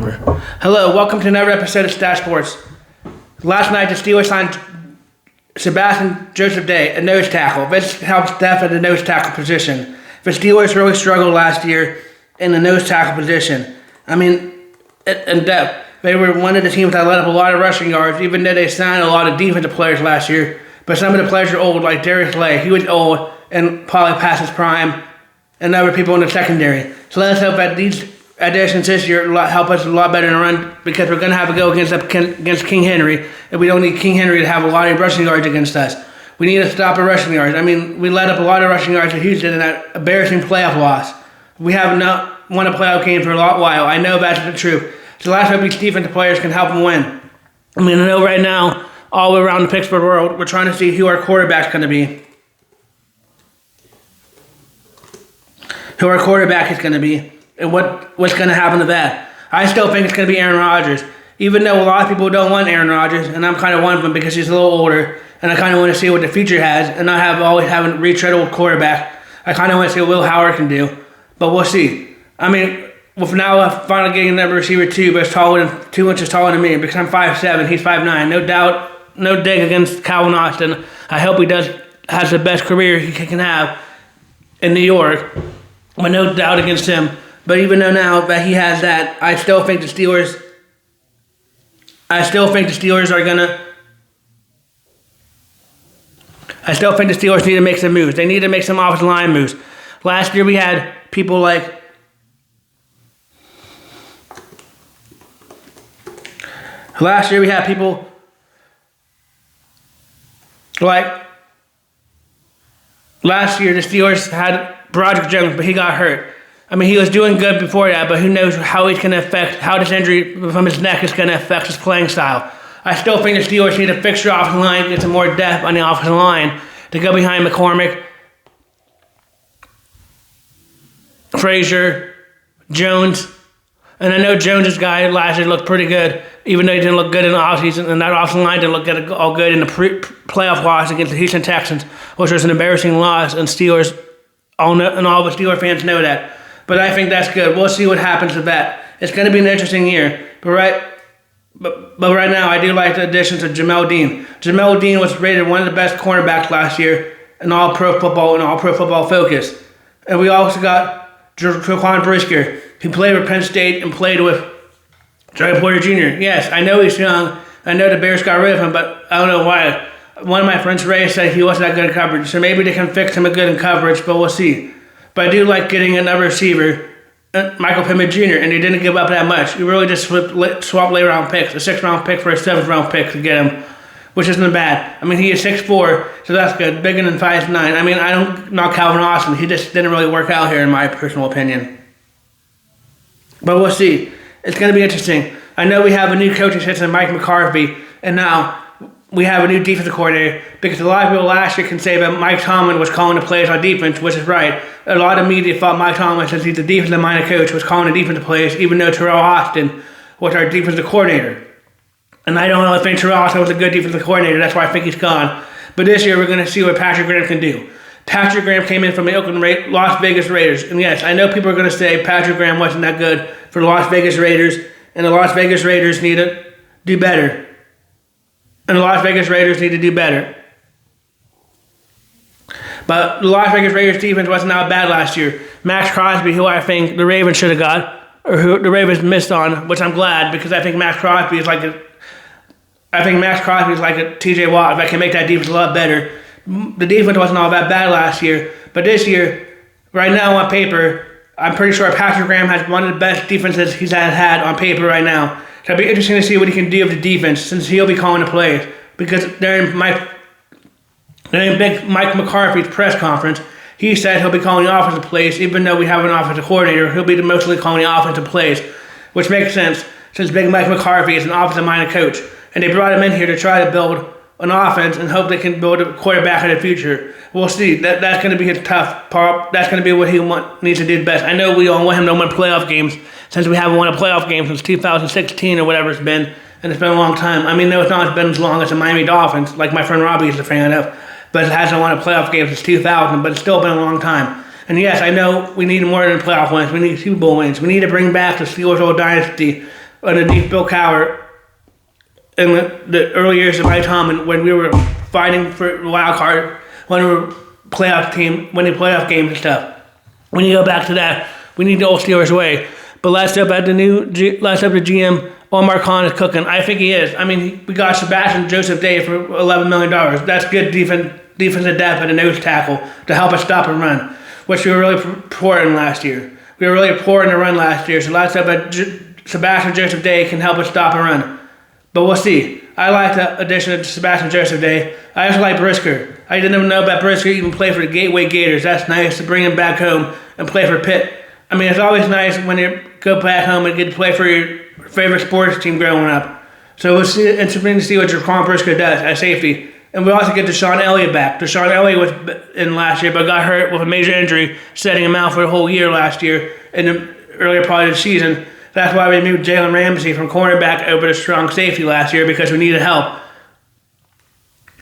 over. Hello, welcome to another episode of Stache Sports. Last night, the Steelers signed Sebastian Joseph Day, a nose tackle. This helps depth at the nose tackle position. The Steelers really struggled last year in the nose tackle position. I mean, in depth. They were one of the teams that let up a lot of rushing yards, even though they signed a lot of defensive players last year. But some of the players are old, like Darius Slay. He was old and probably past his prime, and other people in the secondary. So let's hope that these additions this year help us a lot better in the run, because we're going to have to go against King Henry, and we don't need King Henry to have a lot of rushing yards against us. We need to stop the rushing yards. I mean, we let up a lot of rushing yards to Houston in that embarrassing playoff loss. We have not won a playoff game for a long while. I know that's the truth. So let's hope these defensive players can help them win. I mean, I know right now, all around the Pittsburgh world, we're trying to see who our quarterback's going to be. Who our quarterback is going to be, and what's going to happen to that. I still think it's going to be Aaron Rodgers, even though a lot of people don't want Aaron Rodgers, and I'm kind of one of them because he's a little older, and I kind of want to see what the future has, and not always having a retreadable quarterback. I kind of want to see what Will Howard can do, but we'll see. I mean, with now finally getting another receiver too, but it's 2 inches taller than me, because I'm 5'7", he's 5'9". No doubt, no dig against Calvin Austin. I hope he has the best career he can have in New York. But no doubt against him. But even though now that he has that, I still think the Steelers need to make some moves. They need to make some offensive line moves. Last year we had people like last year the Steelers had Broderick Jones, but he got hurt. I mean, he was doing good before that, but who knows how this injury from his neck is going to affect his playing style. I still think the Steelers need to fix their offensive line, get some more depth on the offensive line to go behind McCormick, Frazier, Jones. And I know Jones' guy last year looked pretty good, even though he didn't look good in the offseason, and that offensive line didn't look all good in the playoff loss against the Houston Texans, which was an embarrassing loss, and all the Steelers fans know that. But I think that's good. We'll see what happens with that. It's going to be an interesting year. But right now, I do like the additions of Jamel Dean. Jamel Dean was rated one of the best cornerbacks last year in All Pro Football and All Pro Football Focus. And we also got Jaquan Brisker. He played with Penn State and played with Joey Porter Jr. Yes, I know he's young. I know the Bears got rid of him, but I don't know why. One of my friends, Ray, said he wasn't that good in coverage, so maybe they can fix him good in coverage, but we'll see. But I do like getting another receiver, Michael Pittman Jr., and he didn't give up that much. He really just swapped late-round picks, a 6th-round pick for a 7th-round pick to get him, which isn't bad. I mean, he is 6'4", so that's good, bigger than 5'9". I mean, I don't knock Calvin Austin. He just didn't really work out here, in my personal opinion. But we'll see. It's going to be interesting. I know we have a new coaching assistant, Mike McCarthy, and now we have a new defensive coordinator, because a lot of people last year can say that Mike Tomlin was calling the plays on defense, which is right. A lot of media thought Mike Tomlin, since he's the defensive-minded coach, was calling the defensive plays, even though Terrell Austin was our defensive coordinator. And I don't really think Terrell Austin was a good defensive coordinator. That's why I think he's gone. But this year, we're going to see what Patrick Graham can do. Patrick Graham came in from the Las Vegas Raiders. And yes, I know people are going to say Patrick Graham wasn't that good for the Las Vegas Raiders, and the Las Vegas Raiders need to do better. And the Las Vegas Raiders need to do better. But the Las Vegas Raiders defense wasn't that bad last year. Max Crosby, who I think the Ravens should have got, or who the Ravens missed on, which I'm glad, because I think Max Crosby is like a TJ Watt. If I can make that defense a lot better. The defense wasn't all that bad last year, but this year, right now on paper, I'm pretty sure Patrick Graham has one of the best defenses he's had on paper right now. So it'll be interesting to see what he can do with the defense, since he'll be calling the plays. Because during big Mike McCarthy's press conference, he said he'll be calling the offensive plays, even though we have an offensive coordinator. He'll be mostly calling the offensive plays, which makes sense, since Big Mike McCarthy is an offensive-minded coach. And they brought him in here to try to build an offense and hope they can build a quarterback in the future. We'll see. That's going to be his tough part. That's going to be what he needs to do best. I know we all want him to win playoff games, since we haven't won a playoff game since 2016 or whatever it's been, and it's been a long time. I mean, no, it's not been as long as the Miami Dolphins, like my friend Robbie is a fan of, but it hasn't won a playoff game since 2000, but it's still been a long time. And yes, I know we need more than playoff wins. We need Super Bowl wins. We need to bring back the Steelers' old dynasty underneath Bill Cowher in the early years of my time, and when we were fighting for the wild card, when we were playoff team, winning playoff games and stuff. When you go back to that, we need the old Steelers way. But last up the GM, Omar Khan is cooking. I think he is. I mean, we got Sebastian Joseph Day for $11 million. That's good defensive depth at a nose tackle to help us stop and run, which we were really poor in last year. We were really poor in the run last year, so last up Sebastian Joseph Day can help us stop and run. But we'll see. I like the addition of Sebastian Joseph Day. I also like Brisker. I didn't even know about Brisker even play for the Gateway Gators. That's nice to bring him back home and play for Pitt. I mean, it's always nice when you go back home and get to play for your favorite sports team growing up. So we'll see. It's interesting to see what Jaquan Brisker does at safety. And we also get Deshaun Elliott back. Deshaun Elliott was in last year, but got hurt with a major injury, setting him out for a whole year last year in the earlier part of the season. That's why we moved Jalen Ramsey from cornerback over to strong safety last year, because we needed help.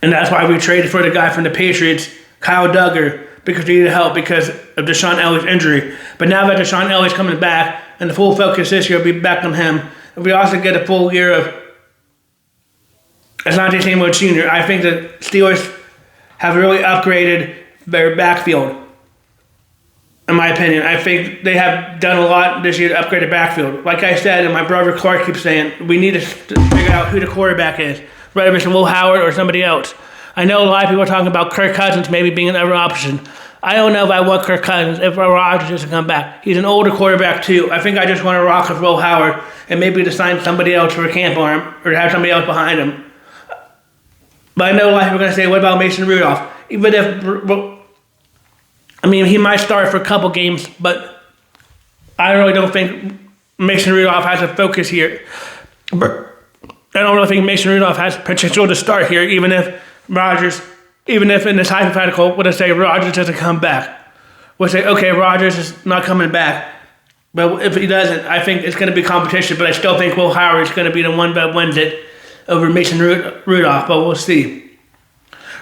And that's why we traded for the guy from the Patriots, Kyle Duggar, because we needed help because of Deshaun Elliott's injury. But now that Deshaun Elliott's coming back, and the full focus this year will be back on him, and we also get a full year of Asante Samuel Jr. I think the Steelers have really upgraded their backfield. In my opinion, I think they have done a lot this year to upgrade the backfield. Like I said, and my brother Clark keeps saying, we need to figure out who the quarterback is, whether it's Will Howard or somebody else. I know a lot of people are talking about Kirk Cousins maybe being another option. I don't know if I want Kirk Cousins if Rodgers doesn't come back. He's an older quarterback too. I think I just want to rock with Will Howard and maybe to sign somebody else for a camp arm or to have somebody else behind him. But I know a lot of people are going to say, what about Mason Rudolph? Even if, I mean, he might start for a couple games, but I really don't think Mason Rudolph has a focus here. I don't really think Mason Rudolph has potential to start here, even if in this hypothetical, would I say Rodgers doesn't come back? We'll say, okay, Rodgers is not coming back. But if he doesn't, I think it's going to be competition, but I still think Will Howard is going to be the one that wins it over Mason Rudolph, but we'll see.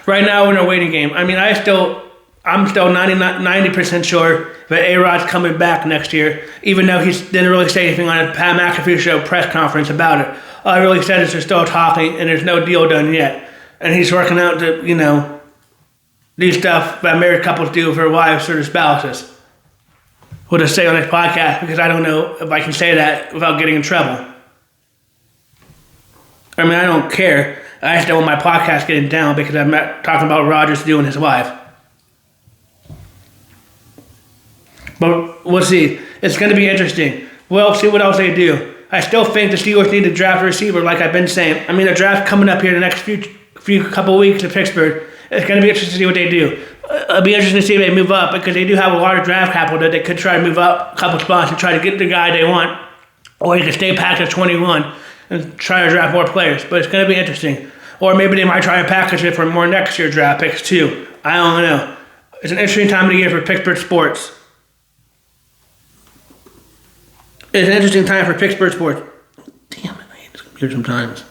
Right now, we're in a waiting game. I mean, I'm still 90% sure that A-Rod's coming back next year, even though he didn't really say anything on a Pat McAfee show press conference about it. All he really said is they're still talking and there's no deal done yet. And he's working out to, do stuff that married couples do for wives or their spouses. We'll just say on this podcast, because I don't know if I can say that without getting in trouble. I mean, I don't care. I just don't want my podcast getting down because I'm not talking about Rodgers doing his wife. But we'll see. It's going to be interesting. We'll see what else they do. I still think the Steelers need to draft a receiver, like I've been saying. I mean, the draft coming up here the next few couple weeks in Pittsburgh. It's going to be interesting to see what they do. It'll be interesting to see if they move up, because they do have a lot of draft capital that they could try to move up a couple spots and try to get the guy they want. Or they could stay packed at 21 and try to draft more players. But it's going to be interesting. Or maybe they might try to package it for more next year draft picks too. I don't know. It's an interesting time of the year for Pittsburgh sports. It's an interesting time for Pittsburgh sports. Damn it, I hate this computer sometimes.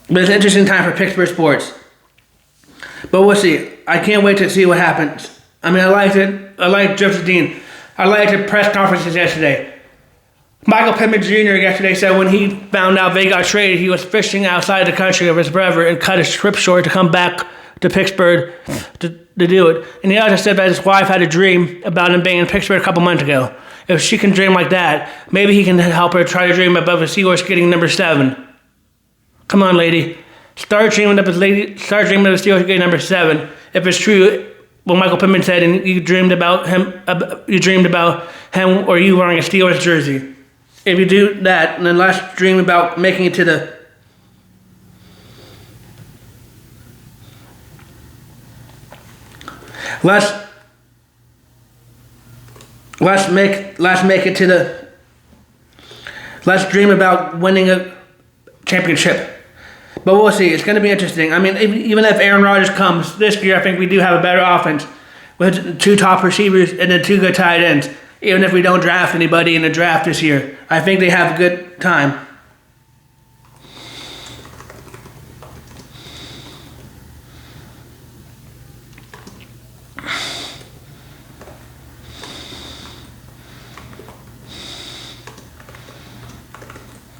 But it's an interesting time for Pittsburgh sports. But we'll see. I can't wait to see what happens. I mean, I liked it. I liked Joseph Dean. I liked the press conferences yesterday. Michael Pittman Jr. yesterday said when he found out they got traded, he was fishing outside the country of his brother and cut his trip short to come back to Pittsburgh to do it. And he also said that his wife had a dream about him being in Pittsburgh a couple months ago. If she can dream like that, maybe he can help her try to dream above the Seahawks getting number 7. Come on, lady. Start dreaming of the Steelers getting number 7. If it's true, what Michael Pittman said, and you dreamed about him, or you wearing a Steelers jersey. If you do that, then let's dream about making it to the. Let's make it to the. Let's dream about winning a championship. But we'll see. It's going to be interesting. I mean, even if Aaron Rodgers comes this year, I think we do have a better offense with 2 top receivers and then 2 good tight ends. Even if we don't draft anybody in the draft this year, I think they have a good time.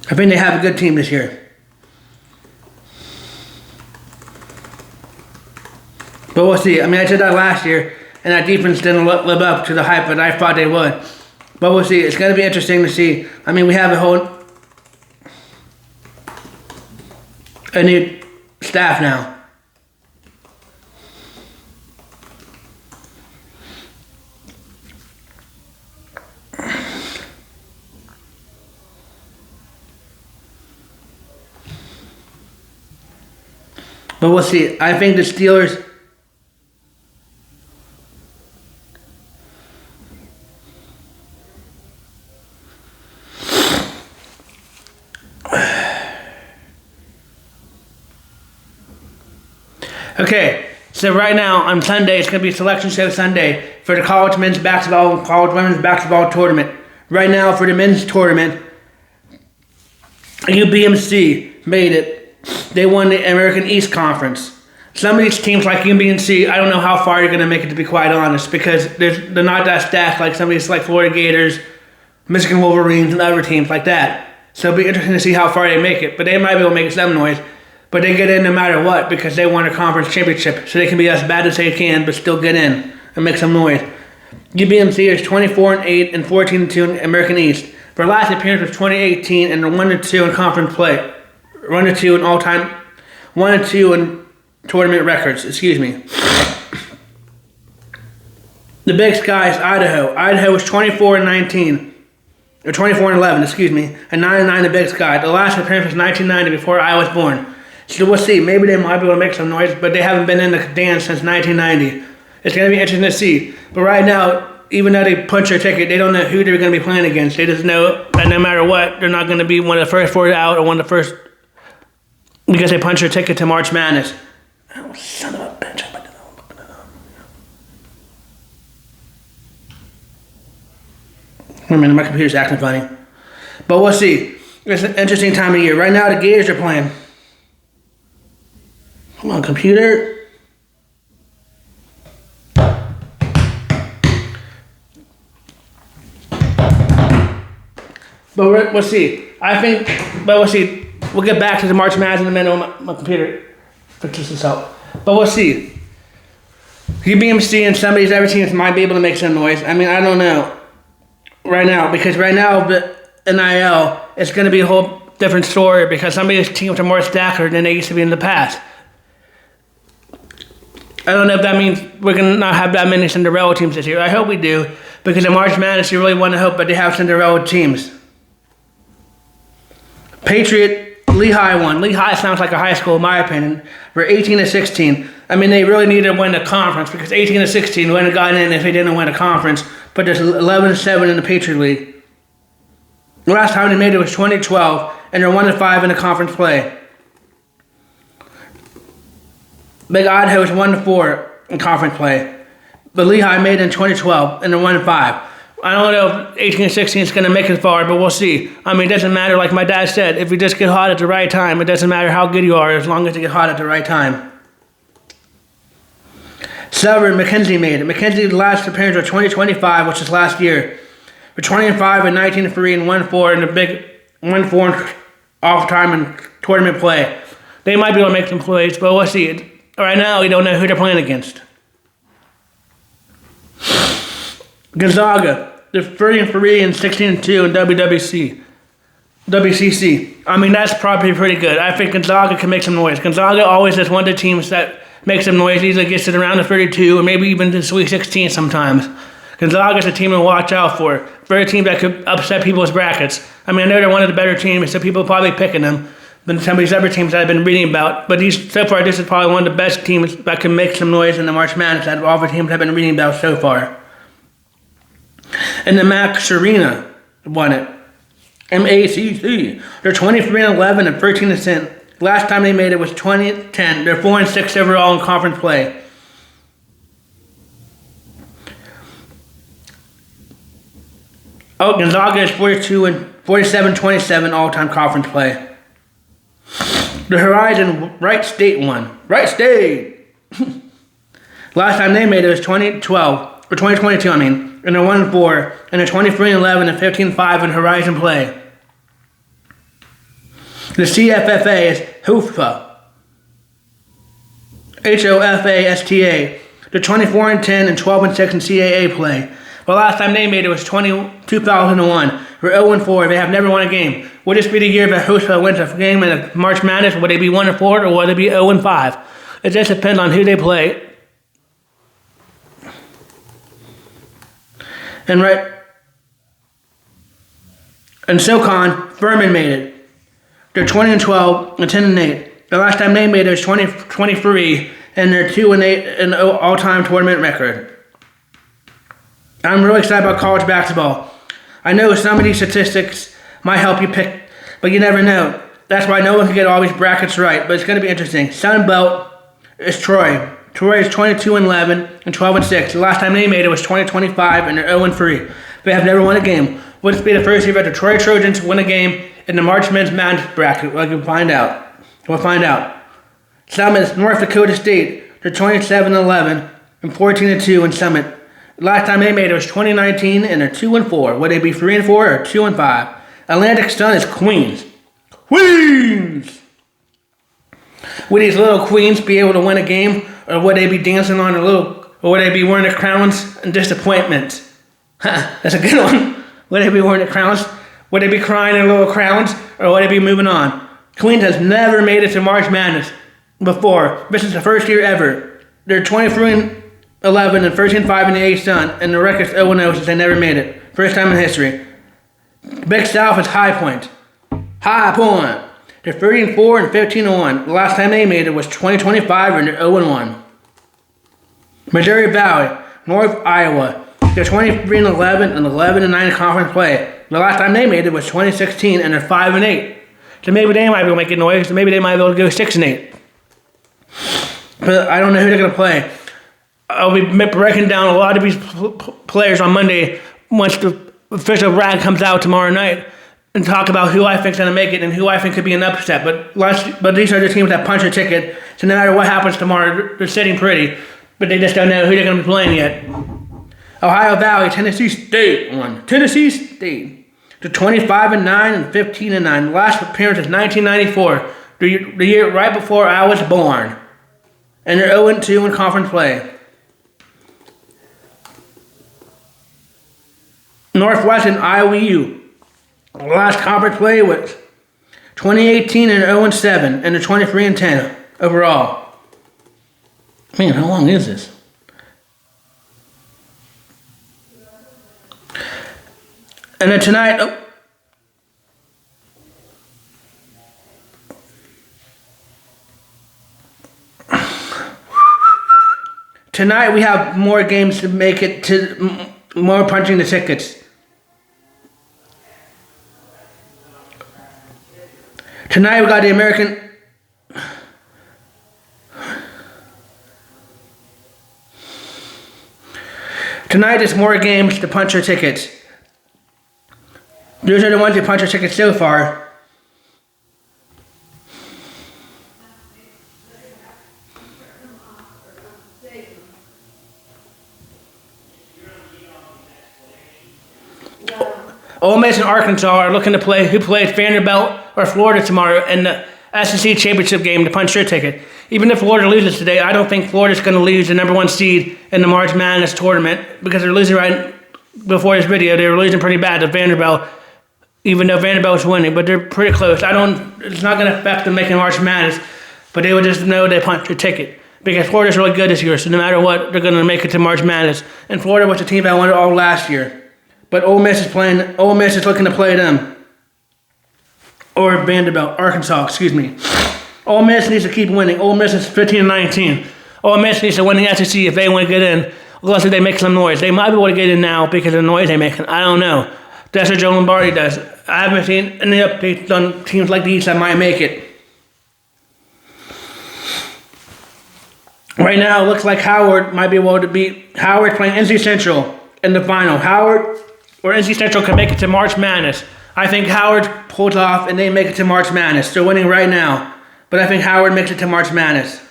I think they have a good team this year. But we'll see. I mean, I said that last year, and that defense didn't live up to the hype that I thought they would. But we'll see. It's going to be interesting to see. I mean, we have a new staff now. But we'll see. I think the Steelers... Okay, so right now on Sunday, it's going to be Selection Show Sunday for the college men's basketball and college women's basketball tournament. Right now for the men's tournament, UBMC made it. They won the American East Conference. Some of these teams like UBMC, I don't know how far you're going to make it, to be quite honest, because they're not that stacked like some of these like Florida Gators, Michigan Wolverines, and other teams like that. So it'll be interesting to see how far they make it, but they might be able to make some noise. But they get in no matter what because they won a conference championship. So they can be as bad as they can, but still get in and make some noise. UBMC is 24-8 and 14-2 in American East. Their last appearance was 2018 and they're 1-2 in conference play. 1-2 in all-time, 1-2 in tournament records. Excuse me. The Big Sky is Idaho. Idaho was 24-19. Or 24-11, excuse me. And 9-9 the Big Sky. The last appearance was 1990 before I was born. So we'll see. Maybe they might be able to make some noise, but they haven't been in the dance since 1990. It's going to be interesting to see. But right now, even though they punch their ticket, they don't know who they're going to be playing against. They just know that no matter what, they're not going to be one of the first four out or one of the first because they punch their ticket to March Madness. Oh, son of a bitch. Wait a minute, my computer's acting funny. But we'll see. It's an interesting time of year. Right now, the Gators are playing. Come on, computer. But we'll see. But we'll see. We'll get back to the March Madness in a minute. My computer fixes this out. But we'll see. UBMC and some of these other teams might be able to make some noise. I mean, I don't know right now because right now the NIL is going to be a whole different story because some of these teams are more stacked than they used to be in the past. I don't know if that means we're going to not have that many Cinderella teams this year. I hope we do, because in March Madness, you really want to hope that they have Cinderella teams. Patriot, Lehigh won. Lehigh sounds like a high school, in my opinion. We're 18-16. I mean, they really need to win the conference, because 18-16 wouldn't have gotten in if they didn't win a conference. But there's 11-7 in the Patriot League. The last time they made it was 2012, and they're 1-5 in the conference play. Big Idaho is 1-4 in conference play. But Lehigh made it in 2012, and they're 1-5. I don't know if 18-16 is going to make it far, but we'll see. I mean, it doesn't matter, like my dad said, if you just get hot at the right time, it doesn't matter how good you are, as long as you get hot at the right time. Severn, Mackenzie made it. Mackenzie's last appearance was 2025, which is last year. For 20-5 and 19-3 and 1-4 in the big 1-4 off time and tournament play. They might be able to make some plays, but we'll see. Right now, we don't know who they're playing against. Gonzaga, they're 30-3 and 16-2 in WCC. I mean, that's probably pretty good. I think Gonzaga can make some noise. Gonzaga always is one of the teams that makes some noise. Usually gets it around the 32 or maybe even the Sweet 16 sometimes. Gonzaga is a team to watch out for. Very team that could upset people's brackets. I mean, I know they're one of the better teams, so people are probably picking them than some of these other teams that I've been reading about. But so far, this is probably one of the best teams that can make some noise in the March Madness out of all the teams I've been reading about so far. And the Max Arena won it. MACC. They're 23-11 and 13-10. Last time they made it was 2010. They're 4-6 overall in conference play. Oh, Gonzaga is 47-27 all-time conference play. The Horizon Wright State won. Wright State! Last time they made it was 2012, or 2022, I mean. And they're 1-4, and they're 23-11 and 15-5 in Horizon play. The CFFA is HOFA. HOFASTA. They're 24-10 and 12-6 in CAA play. The last time they made it was 2001. We're 0-4. They have never won a game. Would this be the year that HOFA wins a game in the March Madness? Would they be 1-4 or would they be 0-5? It just depends on who they play. And SoCon, Furman made it. They're 20-12 and 10-8. The last time they made it was 2023, and they're 2-8 in all-time tournament record. I'm really excited about college basketball. I know some of these statistics might help you pick, but you never know. That's why no one can get all these brackets right, but it's going to be interesting. Sun Belt is Troy. Troy is 22-11 and 12-6. The last time they made it was 2025, and they're 0-3. They have never won a game. Would this be the first year that the Troy Trojans win a game in the March Men's Madness bracket? Well, we'll find out. Summit is North Dakota State. They're 27-11 and 14-2 in Summit. The last time they made it was 2019, and they're 2-4. Would they be 3-4 or 2-5? Atlantic Sun is Queens. Would these little queens be able to win a game, or would they be dancing on or would they be wearing their crowns and disappointment? That's a good one. Would they be wearing their crowns? Would they be crying in little crowns, or would they be moving on? Queens has never made it to March Madness before. This is the first year ever. They're 23-11 and 13-5 in the A-Sun, and the record's 0-0 since they never made it. First time in history. Big South is High Point. They're 30-4 and 15-1. The last time they made it was 2025, and they're 0-1. Missouri Valley, North Iowa. They're 23-11 and 11-9 in conference play. The last time they made it was 2016, and they're 5-8. So maybe they might be able to make a noise. Maybe they might be able to go 6-8. But I don't know who they're going to play. I'll be breaking down a lot of these players on Monday once the official rag comes out tomorrow night, and talk about who I think's going to make it and who I think could be an upset. But these are the teams that punch a ticket. So no matter what happens tomorrow, they're sitting pretty. But they just don't know who they're going to be playing yet. Ohio Valley, Tennessee State won. Tennessee State. They're 25-9 and 15-9. The last appearance is 1994, the year right before I was born. And they're 0-2 in conference play. Northwestern IOU. The last conference play was 2018 and 0-7, and they're 23-10 overall. Man, how long is this? And then tonight, tonight we have more games to make it to more punching the tickets. Tonight we got the American. Tonight is more games to punch your tickets. Those are the ones that punch your tickets so far. Ole Miss and Arkansas are looking to play who plays Vanderbilt or Florida tomorrow in the SEC championship game to punch your ticket. Even if Florida loses today, I don't think Florida's going to lose the number one seed in the March Madness tournament because they're losing right before this video. They were losing pretty bad to Vanderbilt, even though Vanderbilt's winning, but they're pretty close. It's not going to affect them making March Madness, but they would just know they punched your ticket because Florida's really good this year, so no matter what, they're going to make it to March Madness. And Florida was the team that won it all last year. But Ole Miss is looking to play them. Or Vanderbilt, Arkansas, excuse me. Ole Miss needs to keep winning. Ole Miss is 15-19. Ole Miss needs to win the SEC if they want to get in. Unless they make some noise. They might be able to get in now because of the noise they're making. I don't know. That's what Joe Lombardi does. I haven't seen any updates on teams like these that might make it. Right now, it looks like Howard might be able to beat Howard playing NC Central in the final. Howard or NC Central can make it to March Madness. I think Howard pulls off and they make it to March Madness. They're winning right now. But I think Howard makes it to March Madness.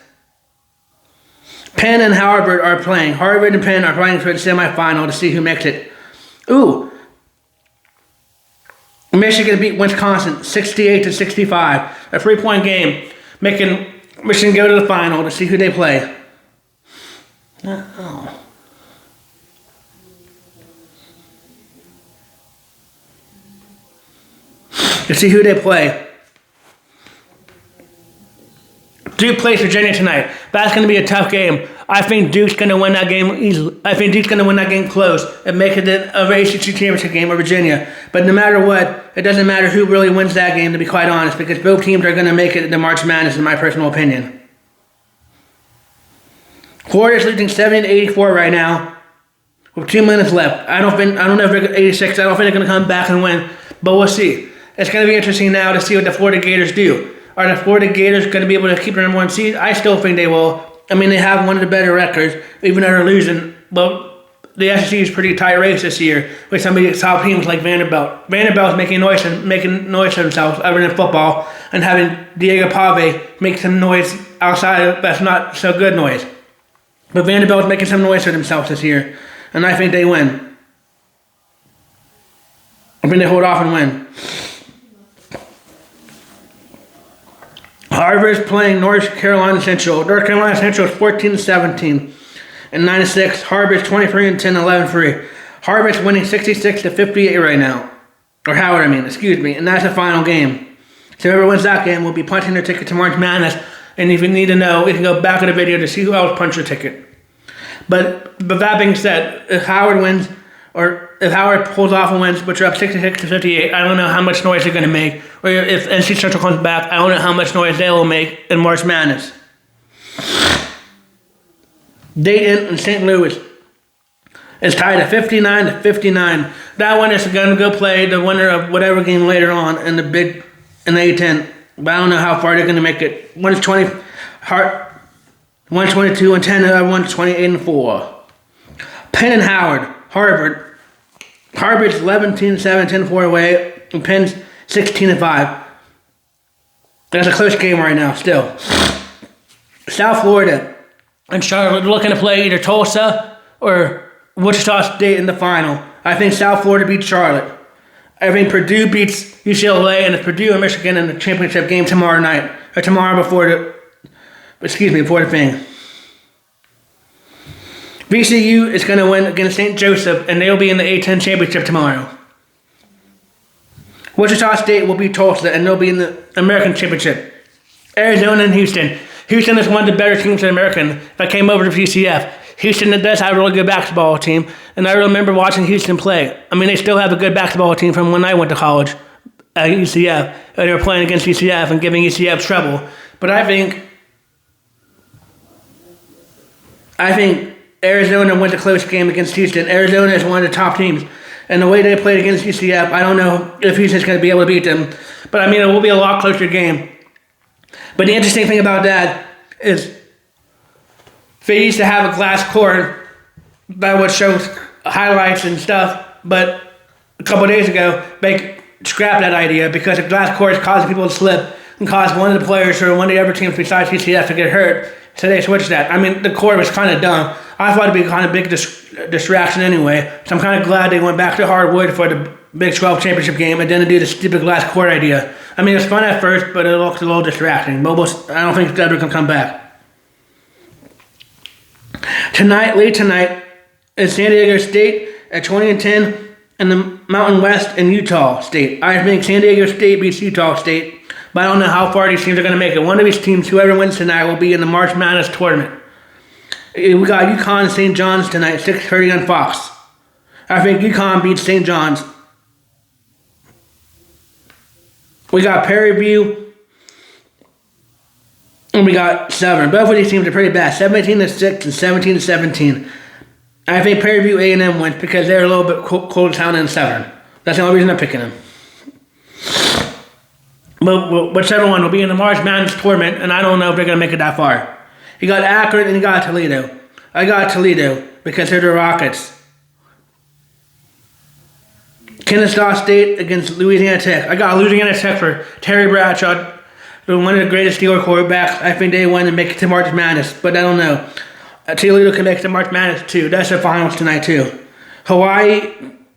Penn and Harvard are playing. Harvard and Penn are playing for the semifinal to see who makes it. Ooh. Michigan beat Wisconsin 68-65. A 3-point game, making Michigan go to the final to see who they play. Oh. To see who they play. Duke plays Virginia tonight. That's going to be a tough game. I think Duke's going to win that game easily. I think Duke's going to win that game close and make it a ACC championship game of Virginia. But no matter what, it doesn't matter who really wins that game, to be quite honest, because both teams are going to make it to March Madness, in my personal opinion. Florida's losing 70-84 right now, with 2 minutes left. I don't know if they're 86. I don't think they're going to come back and win, but we'll see. It's going to be interesting now to see what the Florida Gators do. Are the Florida Gators going to be able to keep the number 1 seed? I still think they will. I mean, they have one of the better records, even though they're losing. But the SEC is pretty tight race this year with some of the top teams like Vanderbilt. Vanderbilt's making noise for themselves other than football, and having Diego Pave make some noise outside that's not so good noise. But Vanderbilt's making some noise for themselves this year, and I think they win. I think they hold off and win. Harvard's playing North Carolina Central. North Carolina Central is 14-17 and 9-6. Harvard's 23-10, 11-3. Harvard's winning 66-58 right now. Or Howard, excuse me. And that's the final game. So whoever wins that game will be punching their ticket to March Madness. And if you need to know, you can go back in the video to see who else punched their ticket. But that being said, if Howard wins, or if Howard pulls off and wins, but you're up 66-58, I don't know how much noise they're going to make. Or if NC Central comes back, I don't know how much noise they will make in March Madness. Dayton and St. Louis is tied at 59-59. That one is going to go play the winner of whatever game later on in the A10. But I don't know how far they're going to make it. One's 22-10, and the other one's 28-4. Penn and Harvard. Harvard's 11-7, 10-4 away, and Penn's 16-5. That's a close game right now, still. South Florida and Charlotte are looking to play either Tulsa or Wichita State in the final. I think South Florida beats Charlotte. I think Purdue beats UCLA, and it's Purdue and Michigan in the championship game tomorrow night. Or tomorrow before the thing. VCU is going to win against St. Joseph, and they'll be in the A10 championship tomorrow. Wichita State will beat Tulsa, and they'll be in the American championship. Arizona and Houston. Houston is one of the better teams in American that came over to PCF. Houston does have a really good basketball team, and I remember watching Houston play. I mean, they still have a good basketball team from when I went to college at UCF. They were playing against UCF and giving UCF trouble. But I think Arizona wins a close game against Houston. Arizona is one of the top teams. And the way they played against UCF, I don't know if Houston's going to be able to beat them. But, I mean, it will be a lot closer game. But the interesting thing about that is they used to have a glass court that would show highlights and stuff. But a couple of days ago, they scrapped that idea because the glass court is causing people to slip and cause one of the players or one of the other teams besides UCF to get hurt. So they switched that. I mean, the court was kind of dumb. I thought it'd be kind of big distraction anyway. So I'm kind of glad they went back to hardwood for the Big 12 championship game and didn't do the stupid glass court idea. I mean, it was fun at first, but it looks a little distracting. But I don't think it's ever going to come back. Late tonight, is San Diego State at 20-10 in the Mountain West and Utah State. I think San Diego State beats Utah State, but I don't know how far these teams are going to make it. One of these teams, whoever wins tonight, will be in the March Madness tournament. We got UConn and St. John's tonight, 6:30 on Fox. I think UConn beats St. John's. We got Prairie View, and we got Severn. Both of these teams are pretty bad, 17-6 and 17-17. I think Prairie View A&M wins because they're a little bit colder town than Severn. That's the only reason I'm picking them. But whichever one will be in the March Madness tournament, and I don't know if they're going to make it that far. You got Akron and you got Toledo. I got Toledo because they're the Rockets. Kennesaw State against Louisiana Tech. I got Louisiana Tech for Terry Bradshaw, one of the greatest Steeler quarterbacks. I think they win and make it to March Madness, but I don't know. Toledo can make it to March Madness too. That's the finals tonight too. Hawaii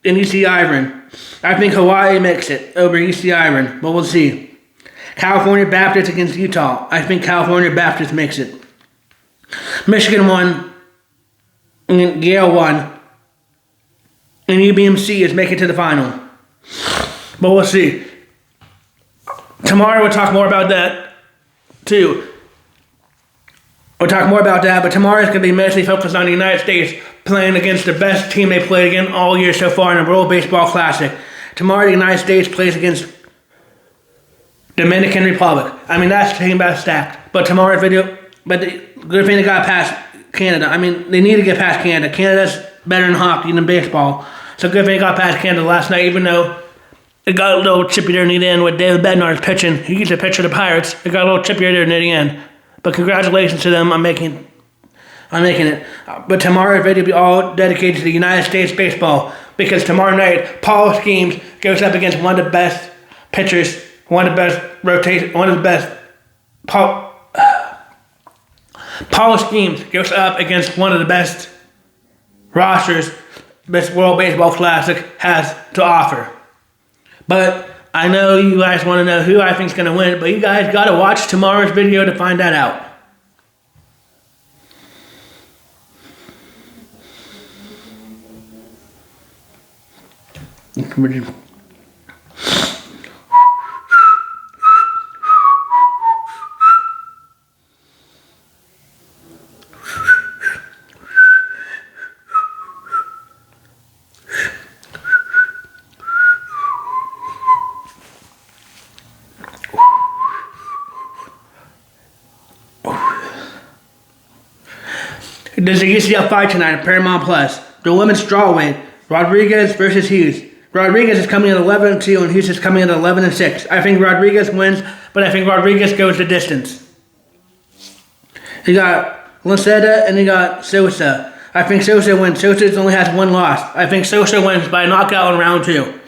in EC Iron. I think Hawaii makes it over EC Iron, but we'll see. California Baptist against Utah. I think California Baptist makes it. Michigan won, and Yale won, and UBMC is making it to the final. But we'll see. Tomorrow we'll talk more about that, too. We'll talk more about that, but tomorrow is going to be mostly focused on the United States playing against the best team they played against all year so far in the World Baseball Classic. Tomorrow the United States plays against Dominican Republic. I mean, that's taking about stacked. But tomorrow's video, but the good thing they got past Canada. I mean, they need to get past Canada. Canada's better in hockey than baseball. So good thing they got past Canada last night, even though it got a little chippy there near the end with David Bednar's pitching. He used to pitch for the Pirates. It got a little chippier there near the end. But congratulations to them on making it. But tomorrow's video will be all dedicated to the United States baseball, because tomorrow night, Paul Schemes goes up against one of the best pitchers, one of the best Paul Schemes goes up against one of the best rosters this World Baseball Classic has to offer. But I know you guys want to know who I think is going to win, but you guys got to watch tomorrow's video to find that out. There's a UCF fight tonight at Paramount Plus. The women's strawweight, Rodriguez versus Hughes. Rodriguez is coming at 11-2 and Hughes is coming at 11-6. I think Rodriguez wins, but I think Rodriguez goes the distance. You got Lanceta and you got Sosa. I think Sosa wins. Sosa only has one loss. I think Sosa wins by knockout in round 2.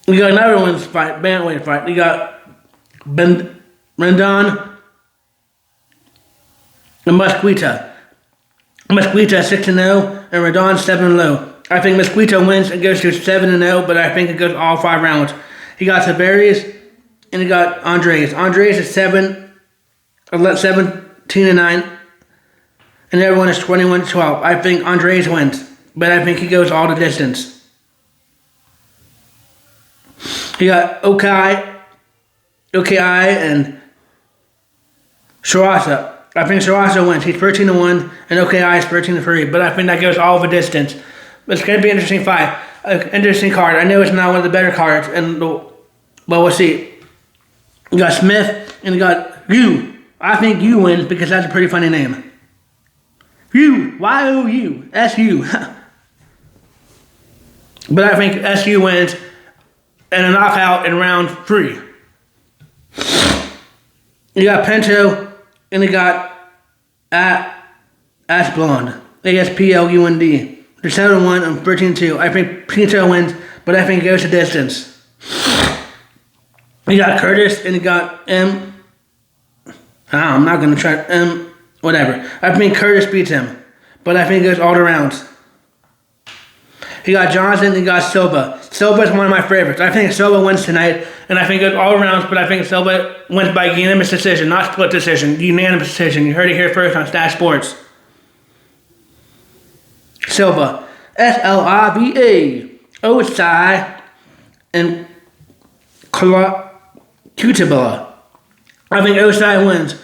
You got another one's fight, bantamweight fight. You got Rendon and Mesquita. Mesquita 6-0 and Rendon 7-0. I think Mesquita wins and goes to 7-0, but I think it goes all 5 rounds. He got Tavares and he got Andres. Andres is 17-9, and everyone is 21-12. I think Andres wins, but I think he goes all the distance. He got Okai and Shirasa. I think Shirasa wins. He's 13-1, and Okai is 13-3, but I think that goes all the distance. It's going to be an interesting fight, an interesting card. I know it's not one of the better cards, but we'll see. You got Smith and you got Yu. I think Yu wins because that's a pretty funny name. Yu, Y-O-U, S-U. But I think S-U wins and a knockout in round 3. You got Pinto and you got Asplund, A-S-P-L-U-N-D. They're 7-1 and 13-2. I think Pinto wins, but I think it goes the distance. You got Curtis and you got M. I'm not going to try M. Whatever. I think Curtis beats him, but I think it goes all the rounds. You got Johnson and you got Silva. Silva is one of my favorites. I think Silva wins tonight, and I think it goes all rounds, but I think Silva wins by unanimous decision, not split decision. Unanimous decision. You heard it here first on Stache Sports. Silva, S-L-I-V-A, Osai, and Cutabella. I think Osai wins,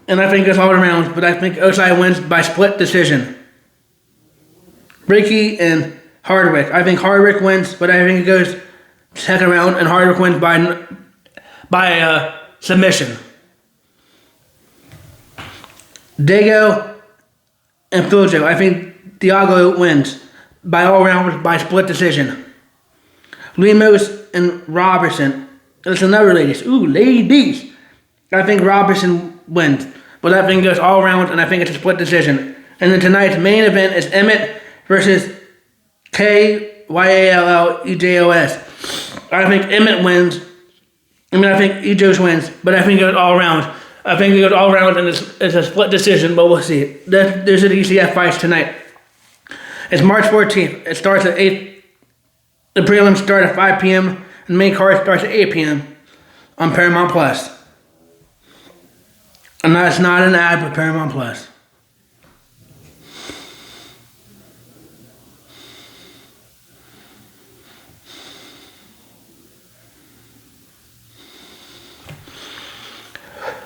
and I think it's all around, but I think Osai wins by split decision. Ricky and Hardwick. I think Hardwick wins, but I think it goes second round, and Hardwick wins by submission. Dago and Filjo. I think Diago wins by all rounds by split decision. Lemos and Robertson. There's another ladies. Ooh, ladies. I think Robertson wins, but I think it goes all rounds, and I think it's a split decision. And then tonight's main event is Emmett versus Kyallejos. I think Emmett wins. I think Ejos wins, but I think it goes all rounds. I think it goes all rounds, and it's a split decision, but we'll see. There's the ECF fights tonight. It's March 14th. It starts at 8. The prelims start at 5 p.m. and the main card starts at 8 p.m. on Paramount Plus. And that's not an ad for Paramount Plus.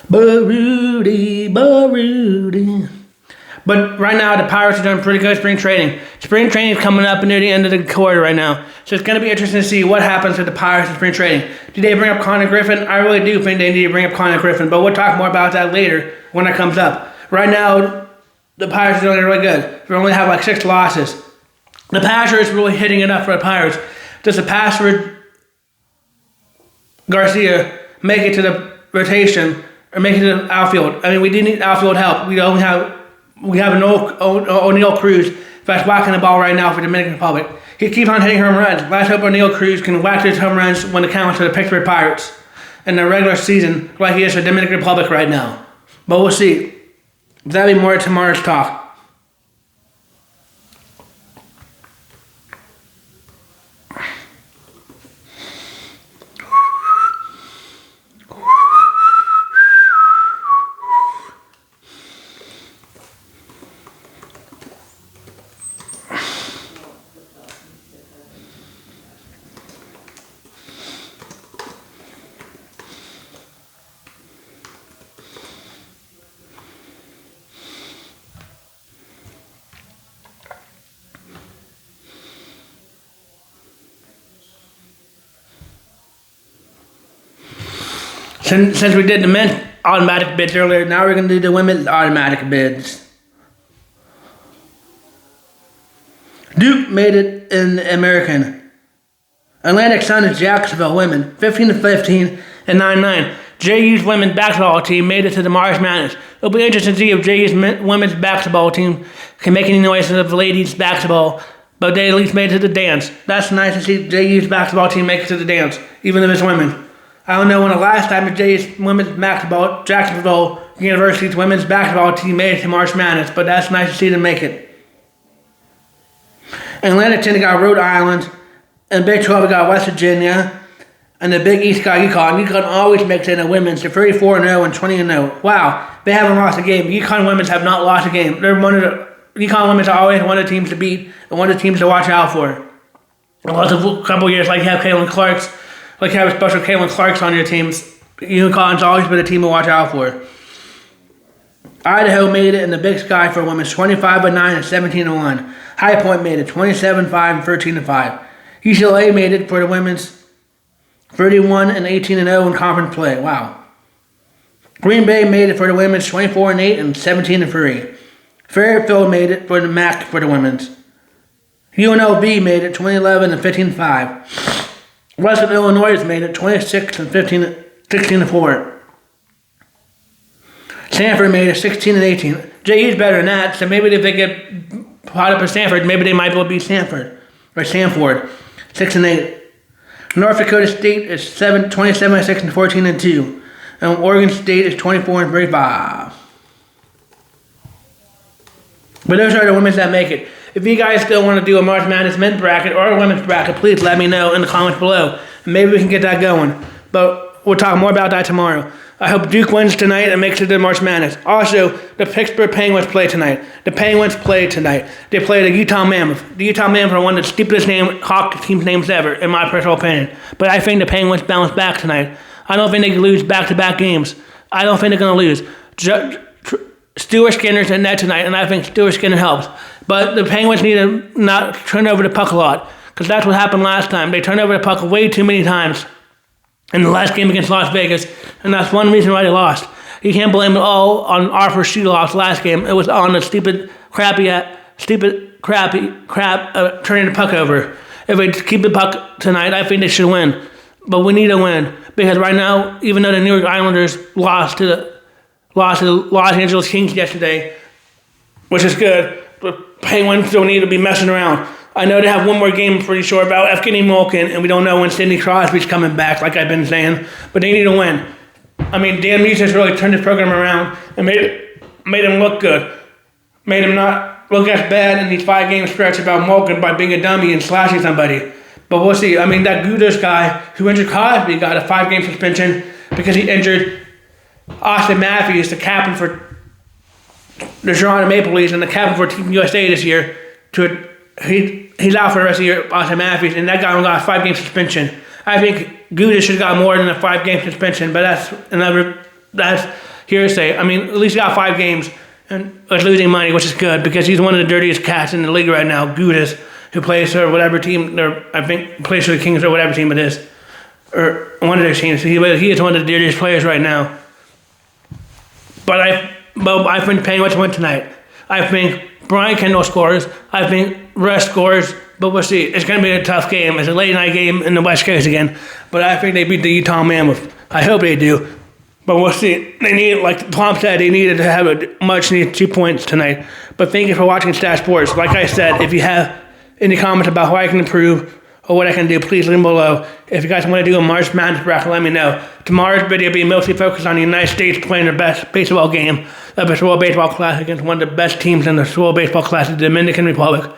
Barudy. But right now, the Pirates are doing pretty good spring training. Spring training is coming up near the end of the quarter right now. So it's going to be interesting to see what happens with the Pirates in spring training. Do they bring up Connor Griffin? I really do think they need to bring up Connor Griffin, but we'll talk more about that later when that comes up. Right now, the Pirates are doing really good. They only have like 6 losses. The passer is really hitting it up for the Pirates. Does the passer Garcia make it to the rotation or make it to the outfield? I mean, we do need outfield help. We have an O'Neal Cruz that's whacking the ball right now for the Dominican Republic. He keeps on hitting home runs. Let's hope O'Neal Cruz can whack his home runs when it counts for the Pittsburgh Pirates in the regular season like he is for the Dominican Republic right now. But we'll see. That'll be more tomorrow's talk. Since we did the men's automatic bids earlier, now we're going to do the women's automatic bids. Duke made it in the American. Atlantic Sun is Jacksonville women, 15-15 and 9-9. JU's women's basketball team made it to the March Madness. It'll be interesting to see if JU's women's basketball team can make any noise of the ladies' basketball, but they at least made it to the dance. That's nice to see JU's basketball team make it to the dance, even if it's women. I don't know when the last time the JU's women's basketball, Jacksonville University's women's basketball team made it to March Madness, but that's nice to see them make it. Atlantic 10 got Rhode Island, and Big 12 got West Virginia, and the Big East got UConn. UConn always makes it in the women's. They're 34-0 and 20-0. Wow, they haven't lost a game. UConn women's have not lost a game. UConn women's are always one of the teams to beat and one of the teams to watch out for. The last couple of years, like you have Caitlin Clark's, like you have a special Caitlin Clark's on your teams, UConn's always been a team to watch out for. Idaho made it in the Big Sky for women, 25-9 and 17-1. High Point made it 27-5 and 13-5. UCLA made it for the women's 31 and 18-0 in conference play. Wow. Green Bay made it for the women's 24-8 and 17-3. Fairfield made it for the MAC for the women's. UNLV made it 2011 and 15-5. Western Illinois made it 26 and 16-4. Stanford made it 16 and 18. JU's better than that, so maybe if they get caught up with Stanford, maybe they might be able to beat Stanford. 6 and 8. North Dakota State is 27 and 6 and 14 and 2. And Oregon State is 24 and 35. But those are the women that make it. If you guys still want to do a March Madness men's bracket or a women's bracket, please let me know in the comments below. And maybe we can get that going. But we'll talk more about that tomorrow. I hope Duke wins tonight and makes it to March Madness. Also, the Pittsburgh Penguins play tonight. The Penguins play tonight. They play the Utah Mammoth. The Utah Mammoth are one of the stupidest hockey team names ever, in my personal opinion. But I think the Penguins bounce back tonight. I don't think they can lose back-to-back games. I don't think they're going to lose. Stuart Skinner's in net tonight, and I think Stuart Skinner helps. But the Penguins need to not turn over the puck a lot, because that's what happened last time. They turned over the puck way too many times in the last game against Las Vegas, and that's one reason why they lost. You can't blame it all on Arthur Shootloff's last game. It was on the crap turning the puck over. If they keep the puck tonight, I think they should win. But we need to win, because right now, even though the New York Islanders lost to the Los Angeles Kings yesterday, which is good, the Penguins don't need to be messing around. I know they have one more game, I'm pretty sure, about Evgeny Malkin, and we don't know when Sidney Crosby's coming back, like I've been saying, but they need to win. I mean, Dan Meese has really turned his program around and made him look good. Made him not look as bad in these 5-game stretch about Malkin by being a dummy and slashing somebody. But we'll see. I mean, that Gudas guy who injured Cosby got a 5-game suspension because he injured Austin Matthews, the captain for the Toronto Maple Leafs and the captain for Team USA this year. He's out for the rest of the year, Austin Matthews, and that guy only got a 5-game suspension. I think Gudas should have got more than a 5-game suspension, but that's hearsay. I mean, at least he got 5 games and was losing money, which is good because he's one of the dirtiest cats in the league right now. Gudas, who plays for whatever team, or I think plays for the Kings or whatever team it is, or one of their teams. He is one of the dirtiest players right now. But I've been paying much more tonight. I think Brian Kendall scores. I think Russ scores. But we'll see. It's going to be a tough game. It's a late night game in the West Coast again. But I think they beat the Utah Mammoth. I hope they do. But we'll see. They need, like Tom said, they needed to have a much needed 2 points tonight. But thank you for watching Stache Sports. Like I said, if you have any comments about how I can improve or what I can do, please leave them below. If you guys want to do a March Madness bracket, let me know. Tomorrow's video will be mostly focused on the United States playing their best baseball game of the World Baseball Classic against one of the best teams in the World Baseball Classic, the Dominican Republic.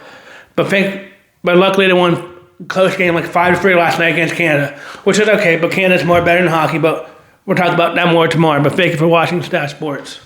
But luckily they won a close game like 5-3 last night against Canada, which is okay, but Canada's better in hockey, but we'll talk about that more tomorrow. But thank you for watching Stache Sports.